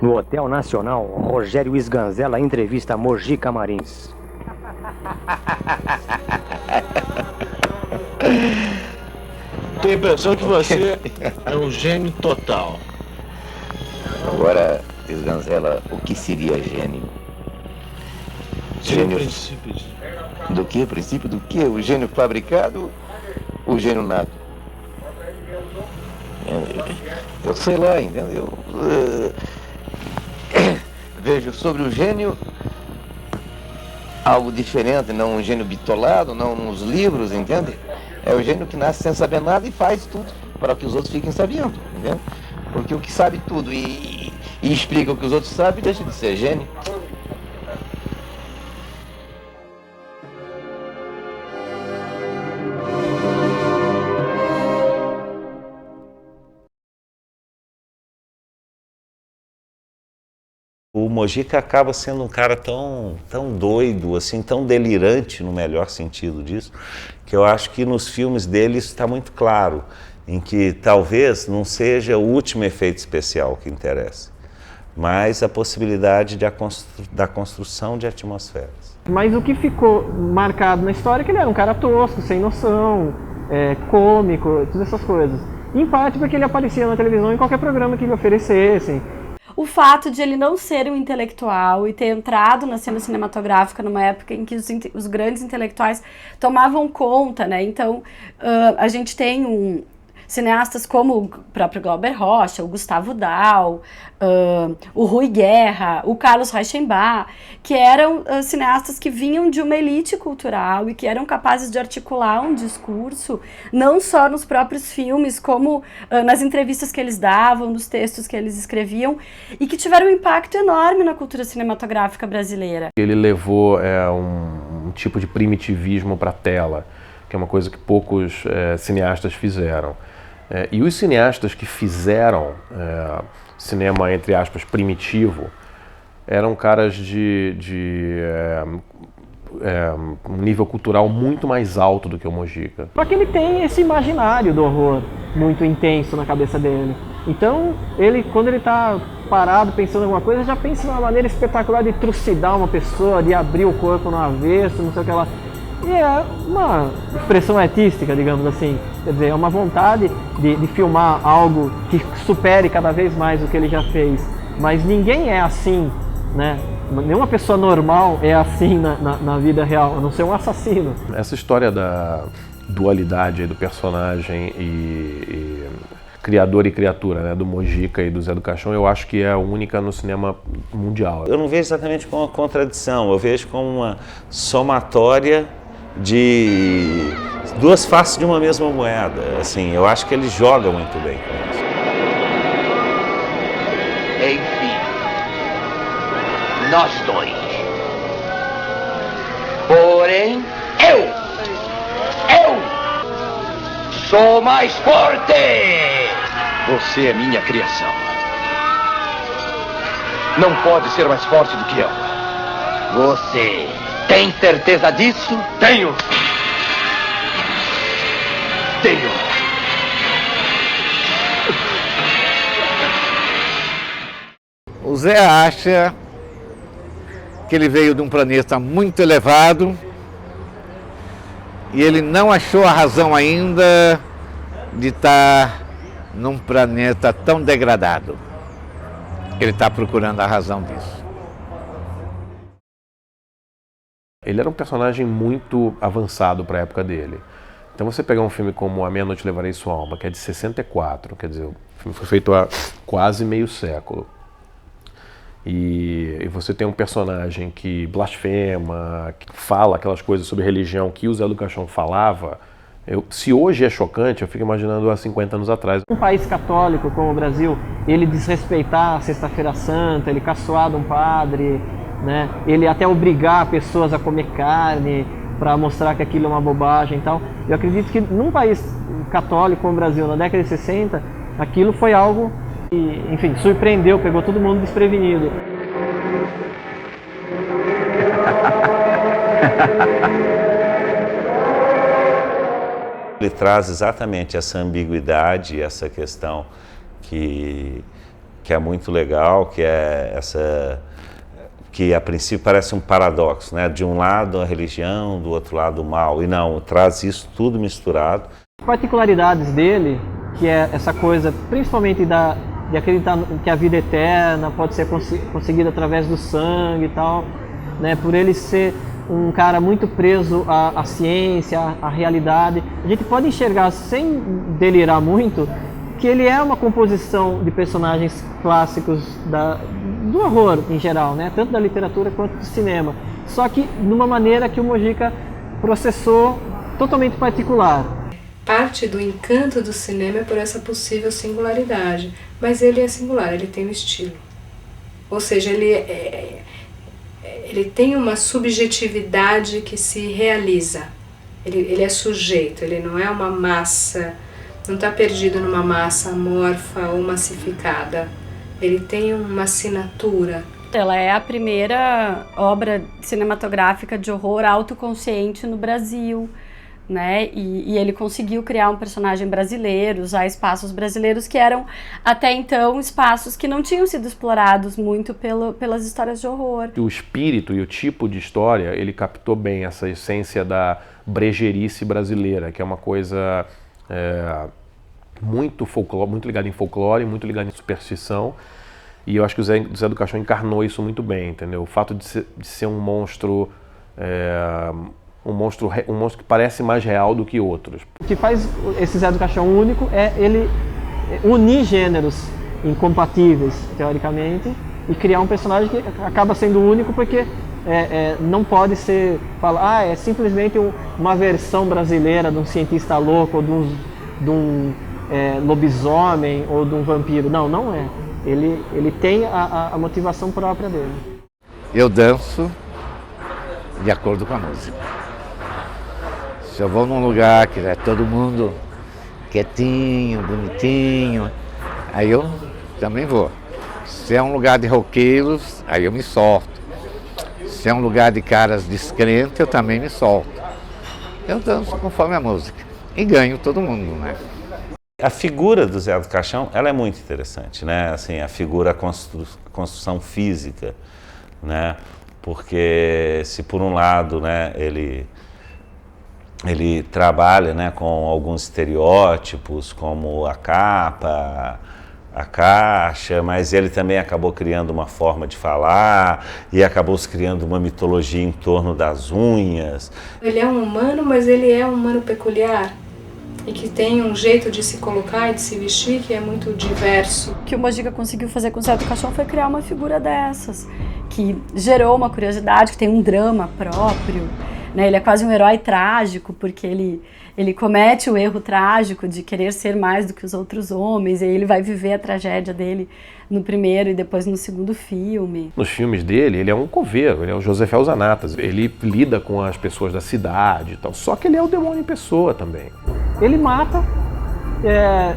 No Hotel Nacional, Rogério Sganzella entrevista Mojica Marins. Tenho a impressão que você é um gênio total. Agora, Sganzella, o que seria gênio? Gênio princípio do quê? Princípio do quê? O gênio fabricado? O gênio nato? Eu sei lá, entendeu? Vejo sobre o gênio algo diferente, não um gênio bitolado, não nos livros, entende? É o gênio que nasce sem saber nada e faz tudo para que os outros fiquem sabendo, entende? Porque o que sabe tudo e explica o que os outros sabem, deixa de ser gênio. O Mojica acaba sendo um cara tão doido, assim, tão delirante, no melhor sentido disso, que eu acho que nos filmes dele isso está muito claro, em que talvez não seja o último efeito especial que interessa, mas a possibilidade da construção de atmosferas. Mas o que ficou marcado na história é que ele era um cara tosco, sem noção, cômico, todas essas coisas. Em parte porque ele aparecia na televisão em qualquer programa que lhe oferecessem. O fato de ele não ser um intelectual e ter entrado na cena cinematográfica numa época em que os grandes intelectuais tomavam conta, né? Então, a gente tem cineastas como o próprio Glauber Rocha, o Gustavo Dal, o Rui Guerra, o Carlos Reichenbach, que eram cineastas que vinham de uma elite cultural e que eram capazes de articular um discurso, não só nos próprios filmes, como nas entrevistas que eles davam, nos textos que eles escreviam, e que tiveram um impacto enorme na cultura cinematográfica brasileira. Ele levou um tipo de primitivismo para a tela, que é uma coisa que poucos cineastas fizeram. E os cineastas que fizeram cinema, entre aspas, primitivo, eram caras de um nível cultural muito mais alto do que o Mojica. Só que ele tem esse imaginário do horror muito intenso na cabeça dele. Então, quando ele está parado pensando em alguma coisa, já pensa numa maneira espetacular de trucidar uma pessoa, de abrir o corpo no avesso, não sei o que lá. E é uma expressão artística, digamos assim. Quer dizer, é uma vontade de filmar algo que supere cada vez mais o que ele já fez. Mas ninguém é assim, né? Nenhuma pessoa normal é assim na vida real, a não ser um assassino. Essa história da dualidade aí do personagem e criador e criatura, né, do Mojica e do Zé do Caixão, eu acho que é a única no cinema mundial. Eu não vejo exatamente como uma contradição, eu vejo como uma somatória de duas faces de uma mesma moeda. Assim, eu acho que ele joga muito bem com isso. Enfim, nós dois. Porém, eu sou mais forte! Você é minha criação. Não pode ser mais forte do que eu. Você tem certeza disso? Tenho. O Zé acha que ele veio de um planeta muito elevado e ele não achou a razão ainda de estar num planeta tão degradado. Ele está procurando a razão disso. Ele era um personagem muito avançado para a época dele. Então você pegar um filme como A Meia-Noite Levarei Sua Alma, que é de 64, quer dizer, o filme foi feito há quase meio século. E você tem um personagem que blasfema, que fala aquelas coisas sobre religião que o Zé do Caixão falava. Se hoje é chocante, eu fico imaginando há 50 anos atrás. Um país católico como o Brasil, ele desrespeitar a Sexta-feira Santa, ele caçoar de um padre, né? Ele até obrigar pessoas a comer carne para mostrar que aquilo é uma bobagem e tal. Eu acredito que num país católico como o Brasil, na década de 60, aquilo foi algo que, enfim, surpreendeu, pegou todo mundo desprevenido. Ele traz exatamente essa ambiguidade, essa questão que que é muito legal, que é que a princípio parece um paradoxo, né? De um lado a religião, do outro lado o mal, e não, traz isso tudo misturado. Particularidades dele, que é essa coisa, principalmente de acreditar que a vida eterna pode ser conseguida através do sangue e tal, né? Por ele ser um cara muito preso à ciência, à realidade, a gente pode enxergar, sem delirar muito, que ele é uma composição de personagens clássicos do horror em geral, né? Tanto da literatura quanto do cinema, só que de uma maneira que o Mojica processou totalmente particular. Parte do encanto do cinema é por essa possível singularidade, mas ele é singular, ele tem um estilo. Ou seja, ele tem uma subjetividade que se realiza. Ele é sujeito, ele não é uma massa, não está perdido numa massa amorfa ou massificada. Ele tem uma assinatura. Ela é a primeira obra cinematográfica de horror autoconsciente no Brasil, né? E ele conseguiu criar um personagem brasileiro, usar espaços brasileiros que eram até então espaços que não tinham sido explorados muito pelas histórias de horror. O espírito e o tipo de história, ele captou bem essa essência da brejerice brasileira, que é uma coisa muito ligada em folclore, muito ligada em superstição. E eu acho que o Zé do Caixão encarnou isso muito bem, entendeu? O fato de ser um monstro um monstro que parece mais real do que outros. O que faz esse Zé do Caixão único é ele unir gêneros incompatíveis, teoricamente, e criar um personagem que acaba sendo único porque não pode ser é simplesmente uma versão brasileira de um cientista louco ou de um lobisomem ou de um vampiro. Não é. Ele tem a motivação própria dele. Eu danço de acordo com a música. Se eu vou num lugar que é todo mundo quietinho, bonitinho, aí eu também vou. Se é um lugar de roqueiros, aí eu me solto. Se é um lugar de caras descrentes, eu também me solto. Eu danço conforme a música e ganho todo mundo, né? A figura do Zé do Caixão, ela é muito interessante, né? Assim, a figura, a construção física, né? Porque se por um lado, né, ele trabalha, né, com alguns estereótipos, como a capa, a caixa, mas ele também acabou criando uma forma de falar e acabou criando uma mitologia em torno das unhas. Ele é um humano, mas ele é um humano peculiar e que tem um jeito de se colocar e de se vestir que é muito diverso. O que o Mojica conseguiu fazer com o Zé do Caixão foi criar uma figura dessas, que gerou uma curiosidade, que tem um drama próprio, né? Ele é quase um herói trágico, porque ele comete o erro trágico de querer ser mais do que os outros homens, e aí ele vai viver a tragédia dele no primeiro e depois no segundo filme. Nos filmes dele, ele é um coveiro, ele é o José Felzanatas, ele lida com as pessoas da cidade e tal, só que ele é o demônio em pessoa também. Ele mata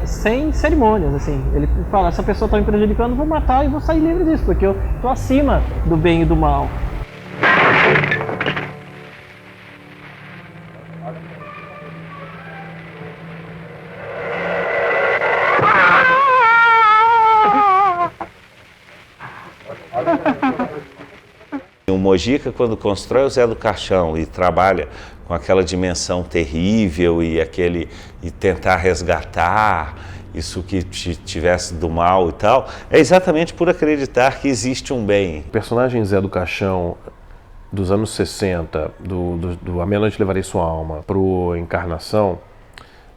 sem cerimônias, assim. Ele fala, essa pessoa está me prejudicando, vou matar e vou sair livre disso, porque eu estou acima do bem e do mal. O Mojica, quando constrói o Zé do Caixão e trabalha com aquela dimensão terrível e tentar resgatar isso que tivesse do mal e tal, é exatamente por acreditar que existe um bem. O personagem Zé do Caixão dos anos 60, do A Meia-Noite Levarei Sua Alma, pro Encarnação,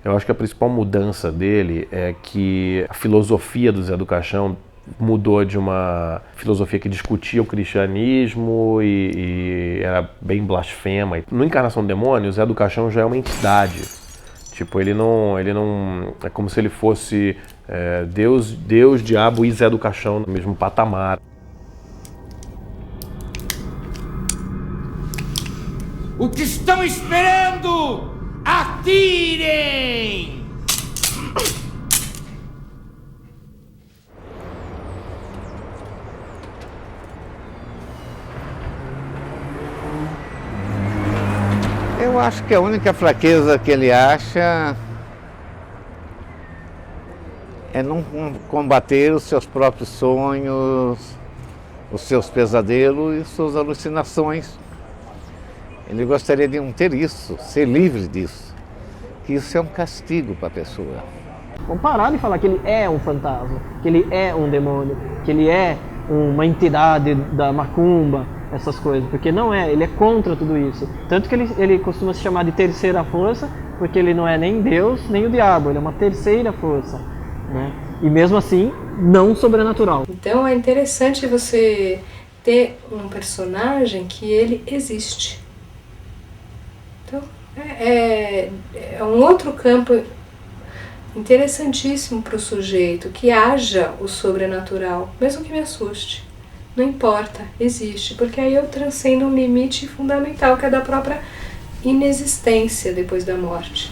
eu acho que a principal mudança dele é que a filosofia do Zé do Caixão mudou de uma filosofia que discutia o cristianismo e era bem blasfema. No Encarnação do Demônio, o Zé do Caixão já é uma entidade. Tipo, ele não é como se ele fosse Deus, diabo e Zé do Caixão no mesmo patamar. O que estão esperando? Atirem! Eu acho que a única fraqueza que ele acha é não combater os seus próprios sonhos, os seus pesadelos e suas alucinações. Ele gostaria de não ter isso, ser livre disso, que isso é um castigo para a pessoa. Vamos parar de falar que ele é um fantasma, que ele é um demônio, que ele é uma entidade da macumba, essas coisas, porque não é, ele é contra tudo isso. Tanto que ele costuma se chamar de terceira força, porque ele não é nem Deus, nem o diabo, ele é uma terceira força, né? E mesmo assim, não sobrenatural. Então é interessante você ter um personagem que ele existe. Então é um outro campo interessantíssimo para o sujeito, que haja o sobrenatural, mesmo que me assuste. Não importa, existe, porque aí eu transcendo um limite fundamental, que é da própria inexistência depois da morte.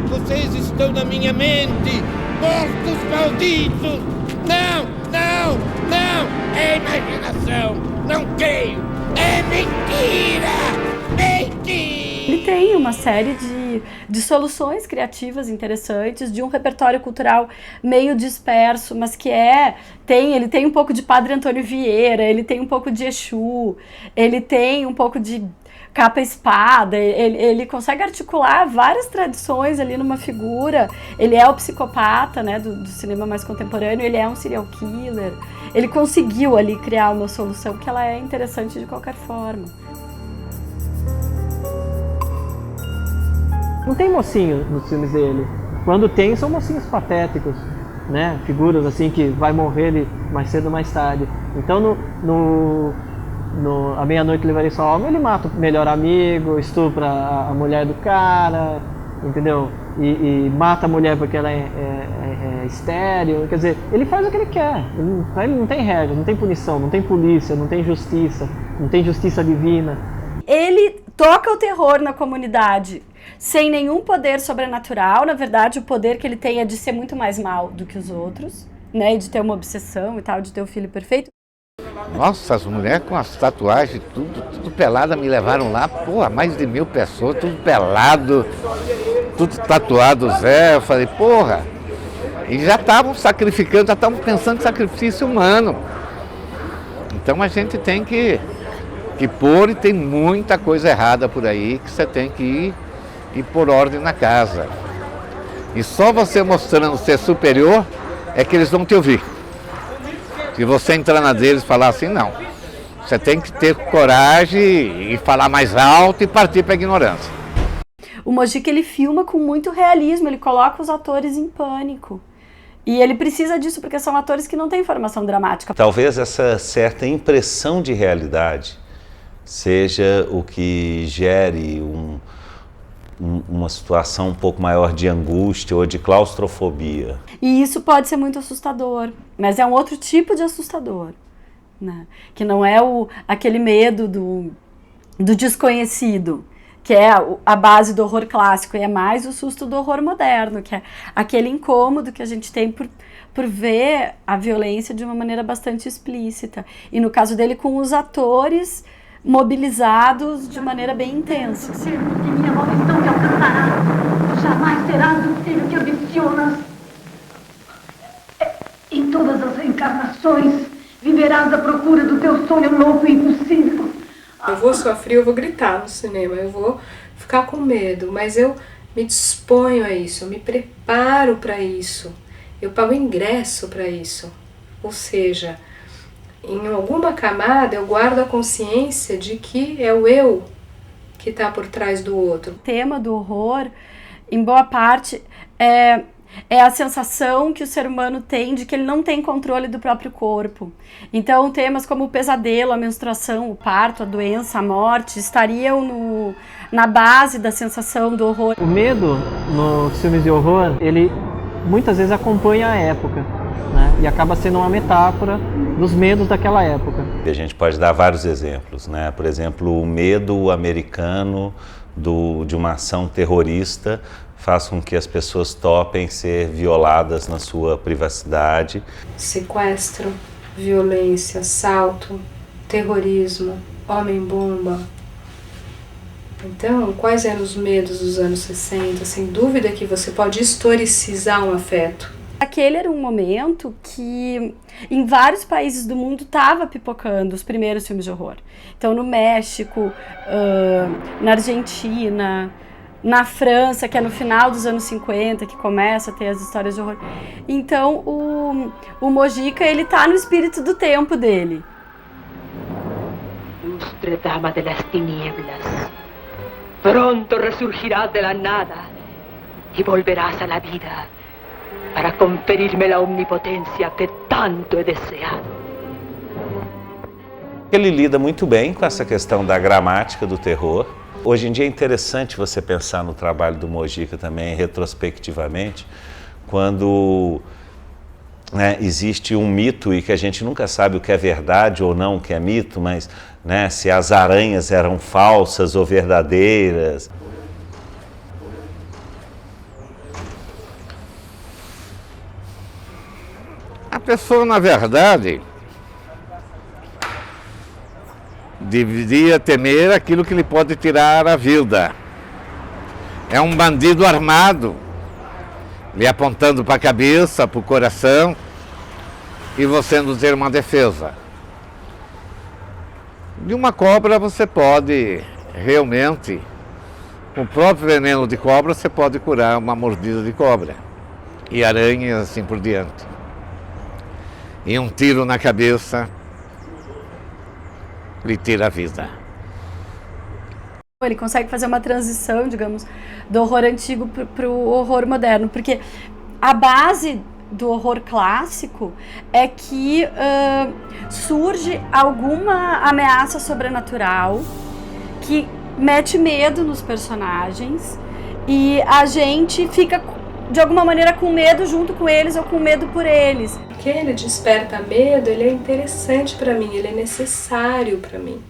Vocês estão na minha mente, mortos malditos! Não, não, não! É imaginação! Não creio! É mentira! Mentira! Ele tem uma série de soluções criativas interessantes, de um repertório cultural meio disperso, mas que ele tem um pouco de Padre Antônio Vieira, ele tem um pouco de Exu, ele tem um pouco de capa-espada, ele consegue articular várias tradições ali numa figura. Ele é o psicopata, né, do cinema mais contemporâneo, ele é um serial killer. Ele conseguiu ali criar uma solução que ela é interessante de qualquer forma. Não tem mocinho nos filmes dele. Quando tem, são mocinhos patéticos, né? Figuras assim que vai morrer mais cedo ou mais tarde. Então no A Meia-Noite Levarei Sua Alma, ele mata o melhor amigo, estupra a mulher do cara, entendeu? E mata a mulher porque ela é estéril. Quer dizer, ele faz o que ele quer. Ele não tem regra, não tem punição, não tem polícia, não tem justiça divina. Ele toca o terror na comunidade sem nenhum poder sobrenatural. Na verdade, o poder que ele tem é de ser muito mais mal do que os outros, né? E de ter uma obsessão e tal, de ter o filho perfeito. Nossa, as mulheres com as tatuagens, tudo pelada, me levaram lá, pô, mais de 1000 pessoas, tudo pelado, tudo tatuado, Zé. Eu falei, porra, e já estavam sacrificando, já estavam pensando em sacrifício humano. Então a gente tem que pôr, e tem muita coisa errada por aí que você tem que ir por ordem na casa. E só você mostrando ser superior é que eles vão te ouvir. Se você entrar na deles e falar assim, não. Você tem que ter coragem e falar mais alto e partir para a ignorância. O Mojica, ele filma com muito realismo, ele coloca os atores em pânico. E ele precisa disso porque são atores que não têm formação dramática. Talvez essa certa impressão de realidade seja o que gere uma situação um pouco maior de angústia ou de claustrofobia. E isso pode ser muito assustador, mas é um outro tipo de assustador, né? Que não é aquele medo do desconhecido, que é a base do horror clássico, e é mais o susto do horror moderno, que é aquele incômodo que a gente tem por ver a violência de uma maneira bastante explícita. E no caso dele, com os atores mobilizados de maneira bem intensa. Que minha maldição te alcançará. Jamais serás o filho que ambicionas. Em todas as reencarnações, viverás à procura do teu sonho louco e impossível. Eu vou sofrer, eu vou gritar no cinema, eu vou ficar com medo, mas eu me disponho a isso, eu me preparo para isso, eu pago ingresso para isso. Ou seja, em alguma camada eu guardo a consciência de que é o eu que está por trás do outro. O tema do horror, em boa parte, é a sensação que o ser humano tem de que ele não tem controle do próprio corpo. Então, temas como o pesadelo, a menstruação, o parto, a doença, a morte, estariam na base da sensação do horror. O medo nos filmes de horror, ele muitas vezes acompanha a época, né? E acaba sendo uma metáfora dos medos daquela época. A gente pode dar vários exemplos, né? Por exemplo, o medo americano de uma ação terrorista faz com que as pessoas topem ser violadas na sua privacidade. Sequestro, violência, assalto, terrorismo, homem-bomba. Então, quais eram os medos dos anos 60? Sem dúvida que você pode historicizar um afeto. Aquele era um momento que em vários países do mundo estava pipocando os primeiros filmes de horror. Então, no México, na Argentina, na França, que é no final dos anos 50, que começa a ter as histórias de horror. Então, o Mojica, ele tá no espírito do tempo dele. Ilustre dama de las tinieblas, pronto resurgirás de la nada y volverás a la vida para conferirme la omnipotencia que tanto he deseado. Ele lida muito bem com essa questão da gramática do terror. Hoje em dia é interessante você pensar no trabalho do Mojica também, retrospectivamente, quando existe um mito e que a gente nunca sabe o que é verdade ou não, o que é mito, mas se as aranhas eram falsas ou verdadeiras. A pessoa, na verdade, deveria temer aquilo que lhe pode tirar a vida. É um bandido armado, lhe apontando para a cabeça, para o coração, e você não ter uma defesa. De uma cobra você pode realmente, com o próprio veneno de cobra, você pode curar uma mordida de cobra. E aranhas assim por diante. E um tiro na cabeça lhe tira a vida. Ele consegue fazer uma transição, digamos, do horror antigo para o horror moderno, porque a base do horror clássico é que surge alguma ameaça sobrenatural que mete medo nos personagens e a gente fica, de alguma maneira, com medo junto com eles ou com medo por eles. Que ele desperta medo, ele é interessante para mim, ele é necessário para mim.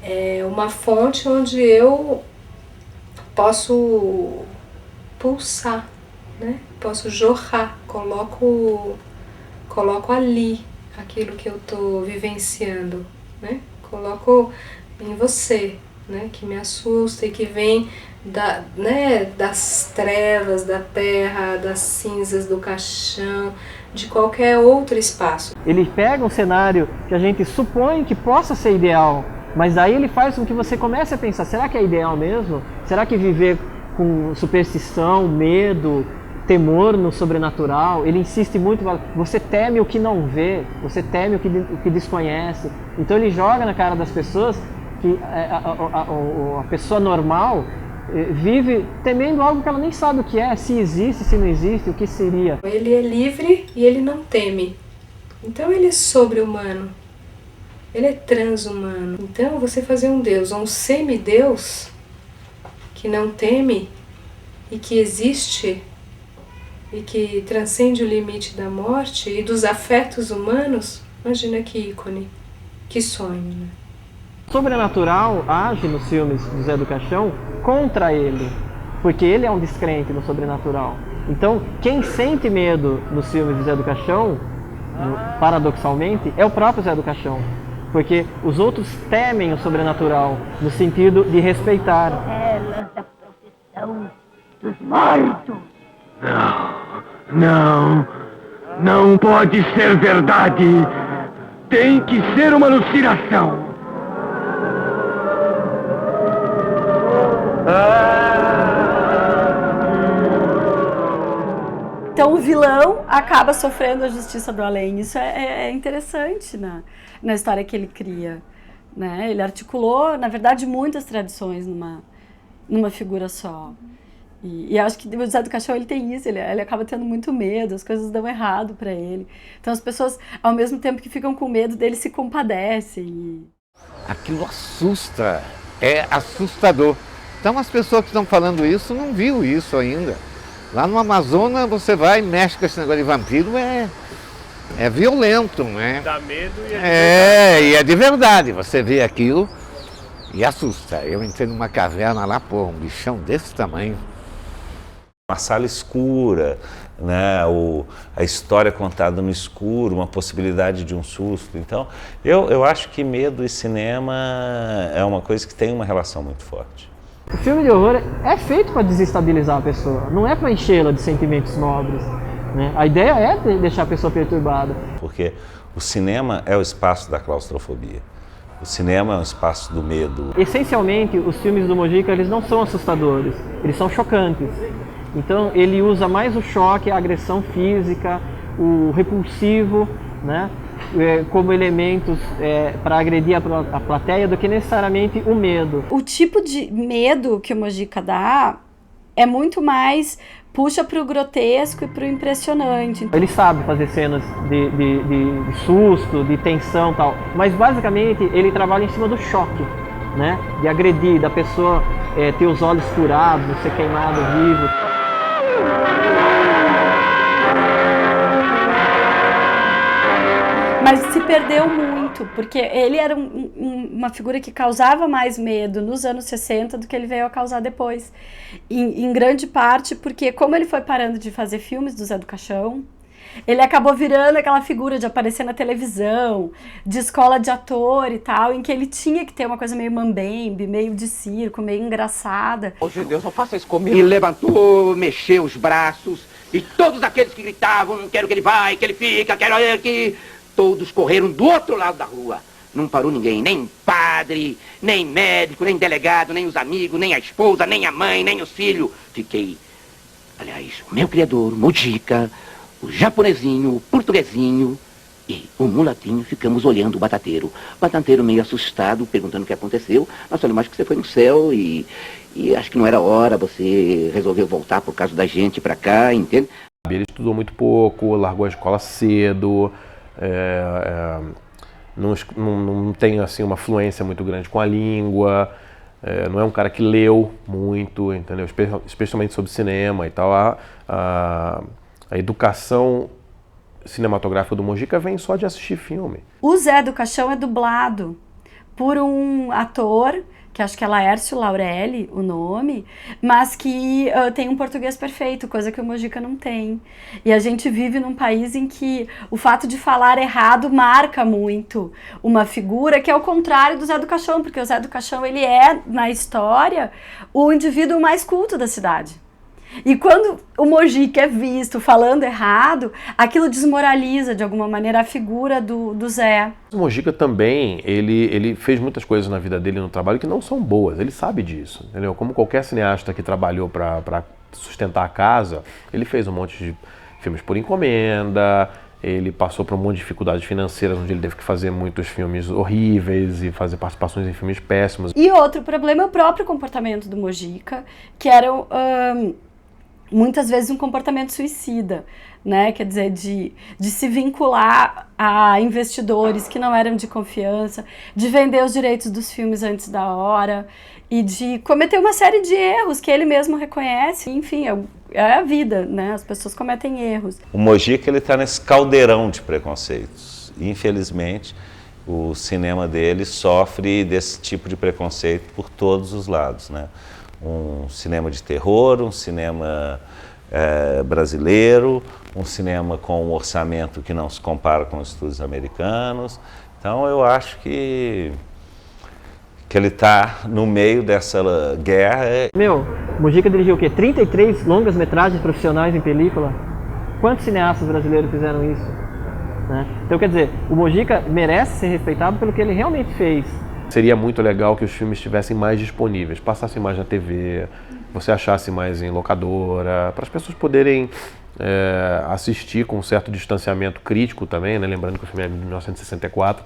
É uma fonte onde eu posso pulsar, né? Posso jorrar, coloco ali aquilo que eu estou vivenciando, né? Coloco em você, né? Que me assusta e que vem das trevas, da terra, das cinzas do caixão, de qualquer outro espaço. Ele pega um cenário que a gente supõe que possa ser ideal, mas aí ele faz com que você comece a pensar, será que é ideal mesmo? Será que viver com superstição, medo, temor no sobrenatural? Ele insiste muito, você teme o que não vê, você teme o que desconhece. Então ele joga na cara das pessoas que a pessoa normal vive temendo algo que ela nem sabe o que é, se existe, se não existe, o que seria. Ele é livre e ele não teme. Então ele é sobre-humano. Ele é transhumano. Então você fazer um Deus, ou um semideus, que não teme e que existe e que transcende o limite da morte e dos afetos humanos, imagina que ícone, que sonho, né? O sobrenatural age nos filmes do Zé do Caixão contra ele, porque ele é um descrente no sobrenatural. Então, quem sente medo nos filmes do Zé do Caixão, paradoxalmente, é o próprio Zé do Caixão, porque os outros temem o sobrenatural, no sentido de respeitar. Elas da proteção dos mortos. Não pode ser verdade. Tem que ser uma alucinação. Então o vilão acaba sofrendo a justiça do além. Isso é interessante na história que ele cria, né? Ele articulou, na verdade, muitas tradições numa figura só. E acho que o Zé do Caixão ele tem isso, ele acaba tendo muito medo, as coisas dão errado para ele. Então as pessoas, ao mesmo tempo que ficam com medo dele, se compadecem. Aquilo assusta, é assustador. Então as pessoas que estão falando isso não viram isso ainda. Lá no Amazonas você vai e mexe com esse negócio de vampiro, é violento, né? Dá medo e e é de verdade. Você vê aquilo e assusta. Eu entrei numa caverna lá, um bichão desse tamanho. Uma sala escura, né? A história contada no escuro, uma possibilidade de um susto. Então, eu acho que medo e cinema é uma coisa que tem uma relação muito forte. O filme de horror é feito para desestabilizar a pessoa, não é para enchê-la de sentimentos nobres, né? A ideia é deixar a pessoa perturbada. Porque o cinema é o espaço da claustrofobia. O cinema é um espaço do medo. Essencialmente, os filmes do Mojica, eles não são assustadores, eles são chocantes. Então, ele usa mais o choque, a agressão física, o repulsivo, né, como elementos para agredir a plateia do que necessariamente o medo. O tipo de medo que o Mojica dá é muito mais puxa para o grotesco e para o impressionante. Ele sabe fazer cenas de susto, de tensão e tal, mas basicamente ele trabalha em cima do choque, né? De agredir, da pessoa ter os olhos furados, ser queimado vivo. Mas se perdeu muito, porque ele era uma figura que causava mais medo nos anos 60 do que ele veio a causar depois. Em grande parte porque, como ele foi parando de fazer filmes do Zé do Caixão, ele acabou virando aquela figura de aparecer na televisão, de escola de ator e tal, em que ele tinha que ter uma coisa meio mambembe, meio de circo, meio engraçada. Oh, Deus, não faça isso comigo. E levantou, mexeu os braços, e todos aqueles que gritavam, quero que ele vai, que ele fica, quero que... Todos correram do outro lado da rua. Não parou ninguém, nem padre, nem médico, nem delegado, nem os amigos, nem a esposa, nem a mãe, nem os filhos. Fiquei, aliás, o meu criador, Mojica, o japonesinho, o portuguesinho e o mulatinho ficamos olhando o batateiro. O batateiro meio assustado, perguntando o que aconteceu. Nós falamos, acho que você foi no céu e acho que não era hora, você resolveu voltar por causa da gente pra cá, entende? Ele estudou muito pouco, largou a escola cedo, não tem assim uma fluência muito grande com a língua, não é um cara que leu muito, entendeu? Especialmente sobre cinema e tal. A educação cinematográfica do Mojica vem só de assistir filme. O Zé do Caixão é dublado por um ator, que acho que é Laércio Laurelli, o nome, mas que tem um português perfeito, coisa que o Mojica não tem. E a gente vive num país em que o fato de falar errado marca muito uma figura que é o contrário do Zé do Caixão, porque o Zé do Caixão, ele é, na história, o indivíduo mais culto da cidade. E quando o Mojica é visto falando errado, aquilo desmoraliza de alguma maneira a figura do Zé. O Mojica também, ele fez muitas coisas na vida dele no trabalho que não são boas, ele sabe disso, entendeu? Como qualquer cineasta que trabalhou para sustentar a casa, ele fez um monte de filmes por encomenda, ele passou por um monte de dificuldades financeiras, onde ele teve que fazer muitos filmes horríveis e fazer participações em filmes péssimos. E outro problema é o próprio comportamento do Mojica, que era muitas vezes um comportamento suicida, né? Quer dizer, de se vincular a investidores que não eram de confiança, de vender os direitos dos filmes antes da hora e de cometer uma série de erros que ele mesmo reconhece. Enfim, é a vida, né? As pessoas cometem erros. O Mojica, ele está nesse caldeirão de preconceitos. Infelizmente, o cinema dele sofre desse tipo de preconceito por todos os lados, né? Um cinema de terror, um cinema brasileiro, um cinema com um orçamento que não se compara com os estúdios americanos. Então eu acho que ele está no meio dessa guerra. Mojica dirigiu o quê? 33 longas metragens profissionais em película? Quantos cineastas brasileiros fizeram isso? Né? Então quer dizer, o Mojica merece ser respeitado pelo que ele realmente fez. Seria muito legal que os filmes estivessem mais disponíveis, passassem mais na TV, você achasse mais em locadora, para as pessoas poderem assistir com um certo distanciamento crítico também, né? Lembrando que o filme é de 1964,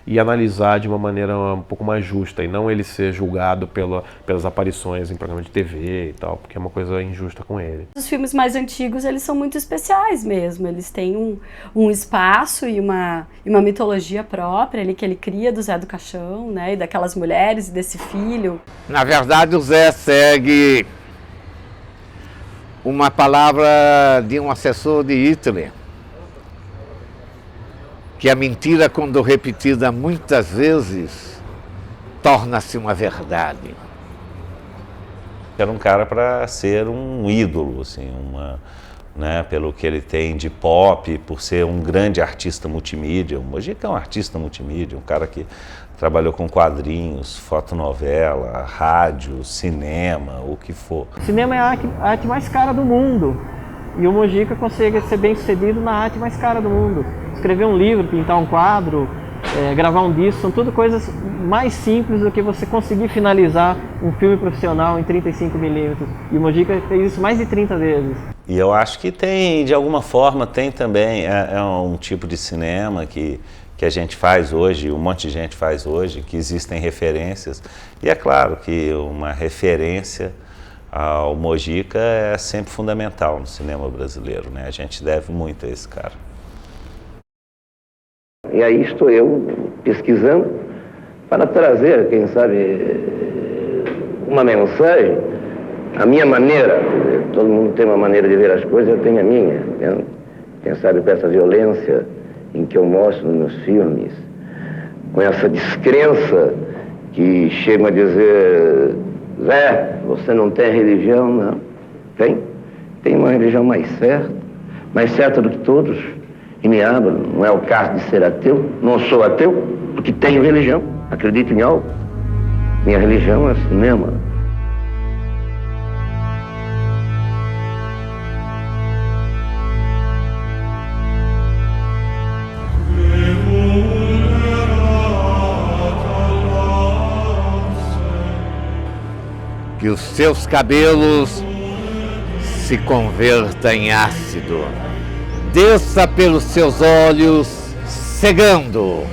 e analisar de uma maneira um pouco mais justa, e não ele ser julgado pelas aparições em programa de TV e tal, porque é uma coisa injusta com ele. Os filmes mais antigos, eles são muito especiais mesmo, eles têm um espaço e uma mitologia própria ali que ele cria do Zé do Caixão, né, e daquelas mulheres e desse filho. Na verdade, o Zé segue uma palavra de um assessor de Hitler, que a mentira, quando repetida muitas vezes, torna-se uma verdade. Era um cara para ser um ídolo, assim, né, pelo que ele tem de pop, por ser um grande artista multimídia. O Mojica é um artista multimídia, um cara que trabalhou com quadrinhos, fotonovela, rádio, cinema, o que for. O cinema é a arte mais cara do mundo. E o Mojica consegue ser bem sucedido na arte mais cara do mundo. Escrever um livro, pintar um quadro, gravar um disco, são tudo coisas mais simples do que você conseguir finalizar um filme profissional em 35mm. E o Mojica fez isso mais de 30 vezes. E eu acho que tem, de alguma forma, tem também, é um tipo de cinema que a gente faz hoje, um monte de gente faz hoje, que existem referências. E é claro que uma referência ao Mojica é sempre fundamental no cinema brasileiro, né? A gente deve muito a esse cara. E aí estou eu pesquisando para trazer, quem sabe, uma mensagem, a minha maneira. Todo mundo tem uma maneira de ver as coisas, eu tenho a minha. Entende? Quem sabe com essa violência em que eu mostro nos filmes, com essa descrença que chegam a dizer: Zé, você não tem religião? Não. Tem uma religião mais certa do que todos. E me abra, não é o caso de ser ateu. Não sou ateu, porque tenho religião, acredito em algo. Minha religião é cinema. Que os seus cabelos se convertam em ácido. Desça pelos seus olhos, cegando.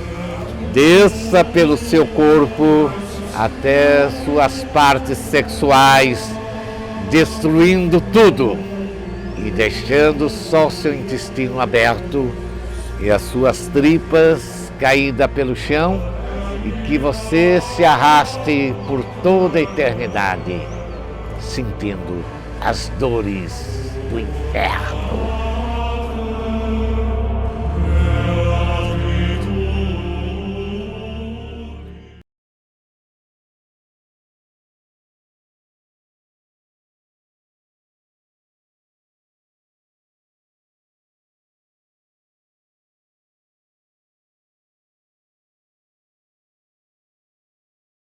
Desça pelo seu corpo até suas partes sexuais, destruindo tudo e deixando só o seu intestino aberto e as suas tripas caídas pelo chão, e que você se arraste por toda a eternidade, sentindo as dores do inferno.